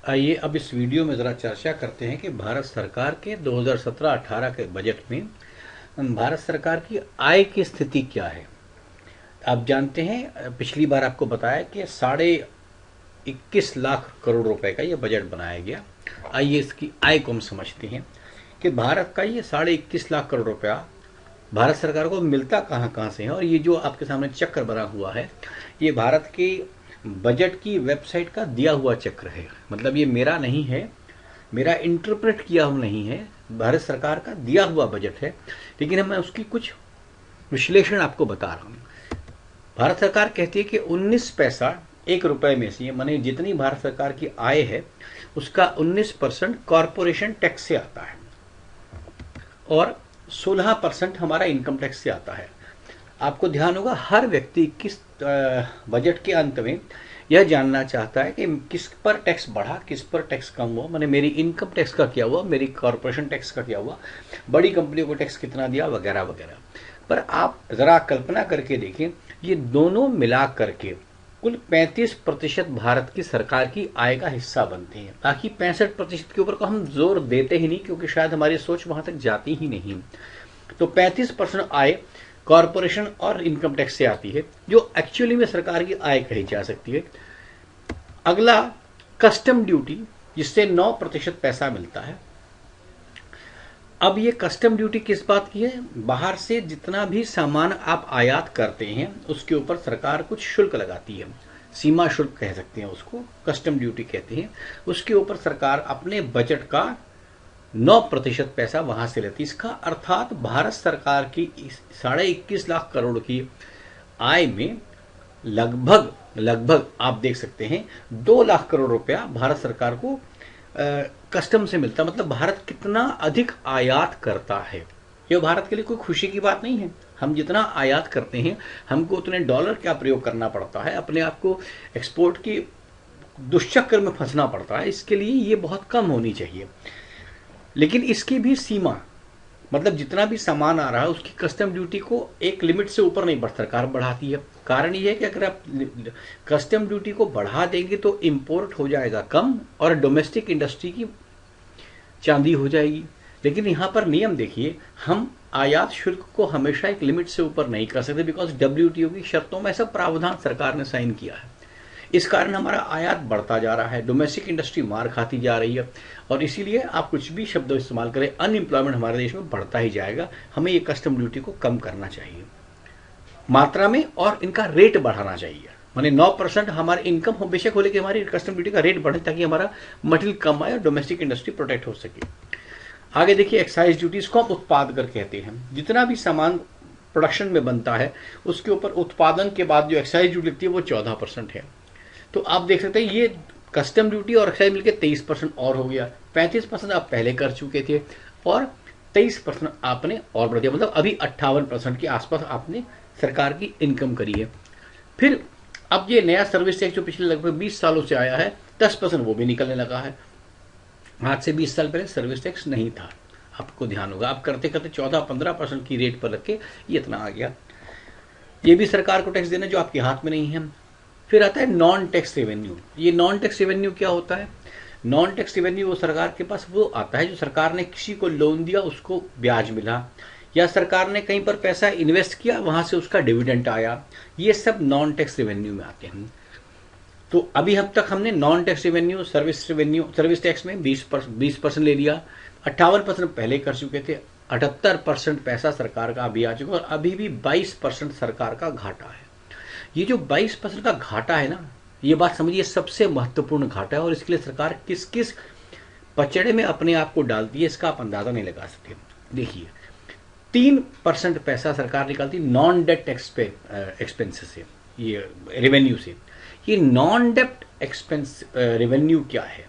आइए अब इस वीडियो में ज़रा चर्चा करते हैं कि भारत सरकार के 2017-18 के बजट में भारत सरकार की आय की स्थिति क्या है। आप जानते हैं पिछली बार आपको बताया कि 21,50,00,000 करोड़ रुपए का ये बजट बनाया गया। आइए इसकी आय को हम समझते हैं कि भारत का ये 21,50,00,000 करोड़ रुपया भारत सरकार को मिलता कहाँ कहाँ से है। और ये जो आपके सामने चक्र बना हुआ है ये भारत के बजट की वेबसाइट का दिया हुआ चक्र है। मतलब ये मेरा नहीं है, मेरा इंटरप्रेट किया हुआ नहीं है, भारत सरकार का दिया हुआ बजट है, लेकिन मैं उसकी कुछ विश्लेषण आपको बता रहा हूँ। भारत सरकार कहती है कि 19 पैसा 1 रुपए में से, माने जितनी भारत सरकार की आय है उसका 19% कॉरपोरेशन टैक्स से आता है और 16% हमारा इनकम टैक्स से आता है। आपको ध्यान होगा हर व्यक्ति किस बजट के अंत में यह जानना चाहता है कि किस पर टैक्स बढ़ा, किस पर टैक्स कम हुआ, माने मेरी इनकम टैक्स का क्या हुआ, मेरी कॉरपोरेशन टैक्स का क्या हुआ, बड़ी कंपनियों को टैक्स कितना दिया, वगैरह वगैरह। पर आप जरा कल्पना करके देखें, ये दोनों मिला करके कुल 35% भारत की सरकार की आय का हिस्सा बनते हैं। बाकी 65% के ऊपर को हम जोर देते ही नहीं, क्योंकि शायद हमारी सोच वहां तक जाती ही नहीं। तो 35% आय कॉरपोरेशन और इनकम टैक्स से आती है, जो एक्चुअली में सरकार की आय कही जा सकती है। अगला कस्टम ड्यूटी, जिससे 9% पैसा मिलता है। अब ये कस्टम ड्यूटी किस बात की है? बाहर से जितना भी सामान आप आयात करते हैं उसके ऊपर सरकार कुछ शुल्क लगाती है, सीमा शुल्क कह सकते हैं उसको, कस्टम ड्यूटी कहते हैं। उसके ऊपर सरकार अपने बजट का 9% पैसा वहां से लेती है। इसका अर्थात भारत सरकार की 21,50,00,000 करोड़ की आय में लगभग आप देख सकते हैं 2 लाख करोड़ रुपया भारत सरकार को कस्टम से मिलता। मतलब भारत कितना अधिक आयात करता है। ये भारत के लिए कोई खुशी की बात नहीं है। हम जितना आयात करते हैं हमको उतने डॉलर का प्रयोग करना पड़ता है, अपने आप को एक्सपोर्ट की दुष्चक्र में फंसना पड़ता है। इसके लिए ये बहुत कम होनी चाहिए, लेकिन इसकी भी सीमा, मतलब जितना भी सामान आ रहा है उसकी कस्टम ड्यूटी को एक लिमिट से ऊपर नहीं सरकार बढ़ाती है। कारण यह है कि अगर आप कस्टम ड्यूटी को बढ़ा देंगे तो इंपोर्ट हो जाएगा कम और डोमेस्टिक इंडस्ट्री की चांदी हो जाएगी। लेकिन यहां पर नियम देखिए, हम आयात शुल्क को हमेशा एक लिमिट से ऊपर नहीं कर सकते, बिकॉज WTO की शर्तों में ऐसा प्रावधान सरकार ने साइन किया है। इस कारण हमारा आयात बढ़ता जा रहा है, डोमेस्टिक इंडस्ट्री मार खाती जा रही है, और इसीलिए आप कुछ भी शब्द इस्तेमाल करें, अनएम्प्लॉयमेंट हमारे देश में बढ़ता ही जाएगा। हमें ये कस्टम ड्यूटी को कम करना चाहिए मात्रा में, और इनका रेट बढ़ाना चाहिए। माने 9% हमारी इनकम हो बेशक हो, लेकिन हमारी कस्टम ड्यूटी का रेट बढ़े ताकि हमारा मटेरियल कम आए और डोमेस्टिक इंडस्ट्री प्रोटेक्ट हो सके। आगे देखिए, एक्साइज ड्यूटी, इसको हम उत्पाद कर कहते हैं। जितना भी सामान प्रोडक्शन में बनता है उसके ऊपर उत्पादन के बाद जो एक्साइज ड्यूटी लगती है वो 14% है। तो आप देख सकते हैं ये कस्टम ड्यूटी और एक्साइज मिलकर 23% और हो गया। 35% आप पहले कर चुके थे और 23% आपने और बढ़ दिया, मतलब अभी 58% के आसपास आपने सरकार की इनकम करी है। फिर अब ये नया सर्विस टैक्स जो पिछले लगभग 20 सालों से आया है, 10% वो भी निकलने लगा है। आज से 20 साल पहले सर्विस टैक्स नहीं था, आपको ध्यान होगा। आप करते करते 14-15% की रेट पर रख के ये इतना आ गया। ये भी सरकार को टैक्स देना जो आपके हाथ में नहीं है। फिर आता है नॉन टैक्स रेवेन्यू। ये नॉन टैक्स रेवेन्यू क्या होता है? नॉन टैक्स रेवेन्यू वो सरकार के पास वो आता है जो सरकार ने किसी को लोन दिया, उसको ब्याज मिला, या सरकार ने कहीं पर पैसा इन्वेस्ट किया, वहां से उसका डिविडेंड आया। ये सब नॉन टैक्स रेवेन्यू में आते हैं। तो अभी अब तक हमने non tax revenue, service tax में 20% ले लिया। 58% पहले कर चुके थे। 78% पैसा सरकार का अभी आ चुका, और अभी भी 22% सरकार का घाटा है। ये जो 22% का घाटा है ना, ये बात समझिए सबसे महत्वपूर्ण घाटा है, और इसके लिए सरकार किस किस पचड़े में अपने आप को डालती है इसका आप अंदाजा नहीं लगा सकते। देखिए, 3% पैसा सरकार निकालती नॉन डेट एक्सपेंसेस से, ये रेवेन्यू से। ये नॉन डेट एक्सपेंस रेवेन्यू क्या है?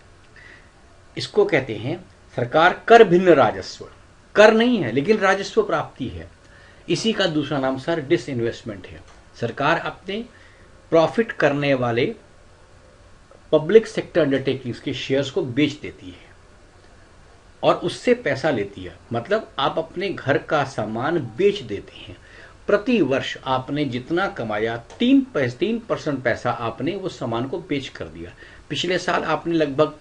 इसको कहते हैं सरकार कर भिन्न राजस्व। कर नहीं है लेकिन राजस्व प्राप्ति है। इसी का दूसरा नाम सर डिसइन्वेस्टमेंट है। सरकार अपने प्रॉफिट करने वाले पब्लिक सेक्टर अंडरटेकिंग्स के शेयर्स को बेच देती है और उससे पैसा लेती है। मतलब आप अपने घर का सामान बेच देते हैं। प्रति वर्ष आपने जितना कमाया 3% पैसा आपने उस सामान को बेच कर दिया। पिछले साल आपने लगभग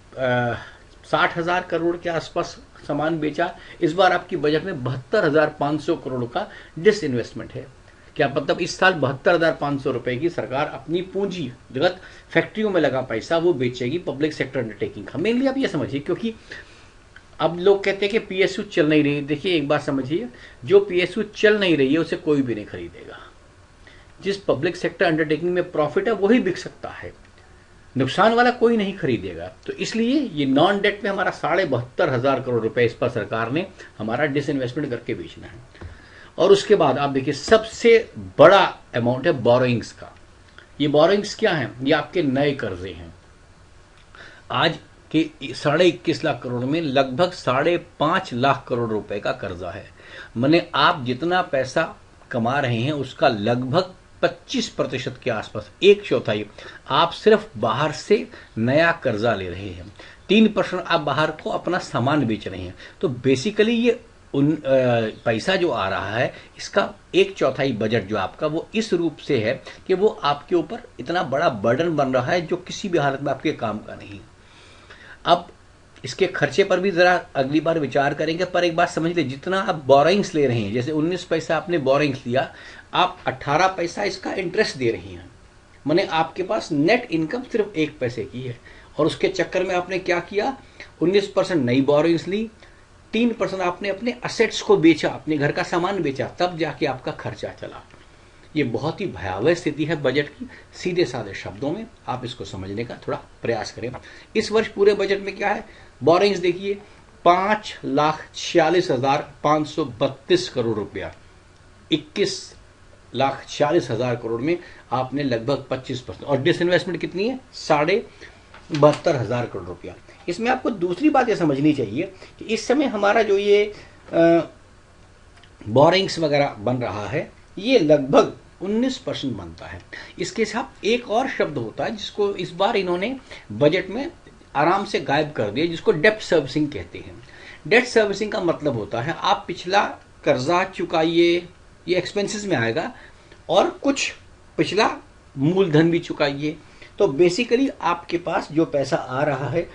60,000 करोड़ के आसपास सामान बेचा। इस बार आपकी बजट में 72,500 करोड़ का डिसइन्वेस्टमेंट है। क्या मतलब इस साल 72,500 रुपए की सरकार अपनी पूंजी जगत फैक्ट्रियों में लगा पैसा वो बेचेगी पब्लिक सेक्टर अंडरटेकिंग का। मेनली आप ये समझिए, क्योंकि अब लोग कहते हैं कि पीएसयू चल नहीं रही। देखिए एक बात समझिए, जो पीएसयू चल नहीं रही है उसे कोई भी नहीं खरीदेगा। जिस पब्लिक सेक्टर अंडरटेकिंग में प्रॉफिट है वही बिक सकता है, नुकसान वाला कोई नहीं खरीदेगा। तो इसलिए ये नॉन डेट में हमारा 72,500 करोड़ रुपए इस पर सरकार ने हमारा डिसइन्वेस्टमेंट करके बेचना है। और उसके बाद आप देखिए सबसे बड़ा अमाउंट है बोरोइंग्स का। ये बोरोइंग्स क्या है? ये आपके नए कर्जे हैं। आज के 21.5 लाख करोड़ में लगभग 5.5 लाख करोड़ रुपए का कर्जा है। माने आप जितना पैसा कमा रहे हैं उसका लगभग 25% के आसपास, 1/4 आप सिर्फ बाहर से नया कर्जा ले रहे हैं। 3% आप बाहर को अपना सामान बेच रहे हैं। तो बेसिकली ये पैसा जो आ रहा है इसका 1/4 बजट जो आपका वो इस रूप से है कि वो आपके ऊपर इतना बड़ा बर्डन बन रहा है जो किसी भी हालत में आपके काम का नहीं। अब इसके खर्चे पर भी जरा अगली बार विचार करेंगे, पर एक बात समझ ले, जितना आप बोरोइंग्स ले रहे हैं, जैसे 19 पैसा आपने बोरोइंग्स लिया, आप 18 पैसा इसका इंटरेस्ट दे रही हैं। माने आपके पास नेट इनकम सिर्फ 1 पैसे की है। और उसके चक्कर में आपने क्या किया, 19% नई बोरोइंग्स ली, 3% आपने अपने असेट्स को बेचा, अपने घर का सामान बेचा, तब जाके आपका खर्चा चला। ये बहुत ही भयावह स्थिति है बजट की। सीधे साधे शब्दों में आप इसको समझने का थोड़ा प्रयास करें। इस वर्ष पूरे बजट में क्या है, बोरिंग्स देखिए 5,46,532 करोड़ रुपया। 21,46,000 करोड़ में आपने लगभग 25%। और डिसइन्वेस्टमेंट कितनी है, 72,500 करोड़ रुपया। इसमें आपको दूसरी बात यह समझनी चाहिए कि इस समय हमारा जो ये बोरिंग्स वगैरह बन रहा है ये लगभग 19% बनता है। इसके साथ एक और शब्द होता है जिसको इस बार इन्होंने बजट में आराम से गायब कर दिया, जिसको डेप्ट सर्विसिंग कहते हैं। डेप्ट सर्विसिंग का मतलब होता है आप पिछला कर्जा चुकाइए, ये एक्सपेंसेस में आएगा, और कुछ पिछला मूलधन भी चुकाइए। तो बेसिकली आपके पास जो पैसा आ रहा है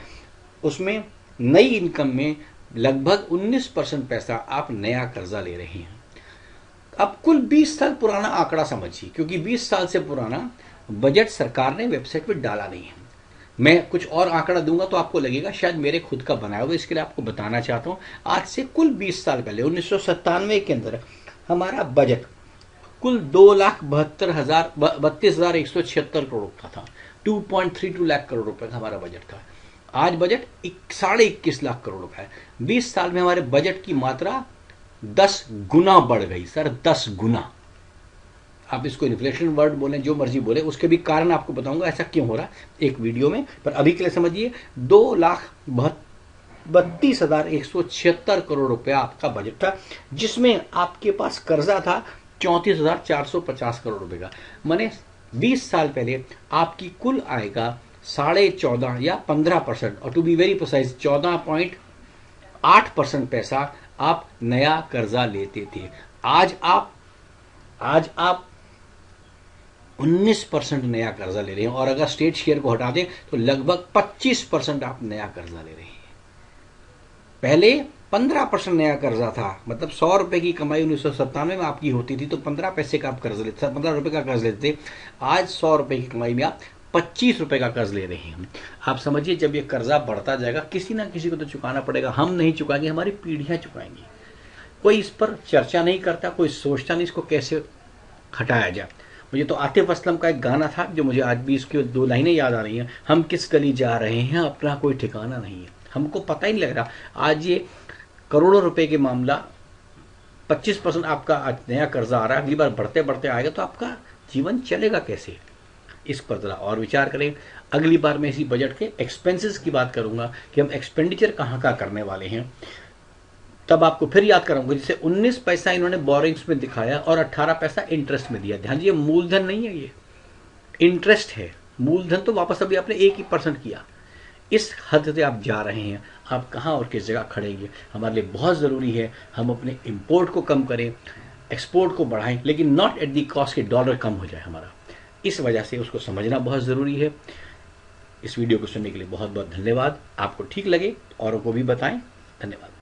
उसमें नई इनकम में लगभग 19% पैसा आप नया कर्जा ले रहे हैं। अब कुल 20 साल पुराना आंकड़ा समझिए, क्योंकि 20 साल से पुराना बजट सरकार ने वेबसाइट पर डाला नहीं है। मैं कुछ और आंकड़ा दूंगा तो आपको लगेगा शायद मेरे खुद का बनाया हुआ, इसके लिए आपको बताना चाहता हूं। आज से कुल 20 साल पहले 1997 के अंदर हमारा बजट कुल 2,32,176 करोड़ का था। 2.32 लाख करोड़ रुपए का हमारा बजट था। आज बजट 21.5 लाख करोड़ रुपए है। 20 साल में हमारे बजट की मात्रा 10 गुना बढ़ गई सर, 10 गुना। आप इसको इन्फ्लेशन वर्ड बोलें, जो मर्जी बोले, उसके भी कारण आपको बताऊंगा ऐसा क्यों हो रहा है एक वीडियो में। पर अभी के लिए समझिए 2,32,176 करोड़ रुपया आपका बजट था, जिसमें आपके पास कर्जा था 34,450 करोड़ रुपए का। माने 20 साल पहले आपकी कुल आय का 14.5 या 15%, और टू बी वेरी प्रिसाइज 14.8% पैसा आप नया कर्जा लेते थे। आज आप 19% नया कर्जा ले रहे हैं, और अगर स्टेट शेयर को हटा दें तो लगभग 25% आप नया कर्जा ले रहे हैं। पहले 15% नया कर्जा था, मतलब 100 रुपए की कमाई 1997 में आपकी होती थी तो 15 पैसे का आप कर्ज लेते थे, 15 रुपए का कर्ज लेते थे। आज 100 रुपए की कमाई में आप 25 रुपए का कर्ज ले रहे हैं। आप समझिए जब ये कर्जा बढ़ता जाएगा किसी ना किसी को तो चुकाना पड़ेगा। हम नहीं चुकाएंगे, हमारी पीढ़ियां चुकाएंगी। कोई इस पर चर्चा नहीं करता, कोई सोचता नहीं इसको कैसे हटाया जाए। मुझे तो आतिफ असलम का एक गाना था जो मुझे आज भी इसकी 2 लाइनें याद आ रही हैं। हम किस गली जा रहे हैं, अपना कोई ठिकाना नहीं है, हमको पता ही नहीं लग रहा। आज ये करोड़ों रुपए के मामला 25% आपका आज नया कर्जा आ रहा है, अगली बार बढ़ते बढ़ते आएगा तो आपका जीवन चलेगा कैसे, इस पर जरा और विचार करें। अगली बार मैं इसी बजट के एक्सपेंसेस की बात करूंगा कि हम एक्सपेंडिचर कहाँ कहाँ करने वाले हैं, तब आपको फिर याद कराऊंगा। जैसे 19 पैसा इन्होंने बोरिंग्स में दिखाया और 18 पैसा इंटरेस्ट में दिया। ध्यान दीजिए मूलधन नहीं है, ये इंटरेस्ट है। मूलधन तो वापस अभी आपने 1% किया। इस हद से आप जा रहे हैं, आप कहाँ और किस जगह खड़ेंगे। हमारे लिए बहुत ज़रूरी है हम अपने इंपोर्ट को कम करें, एक्सपोर्ट को बढ़ाएं, लेकिन नॉट एट दी कॉस्ट के डॉलर कम हो जाए हमारा। इस वजह से उसको समझना बहुत ज़रूरी है। इस वीडियो को सुनने के लिए बहुत बहुत धन्यवाद। आपको ठीक लगे तो औरों को भी बताएं। धन्यवाद।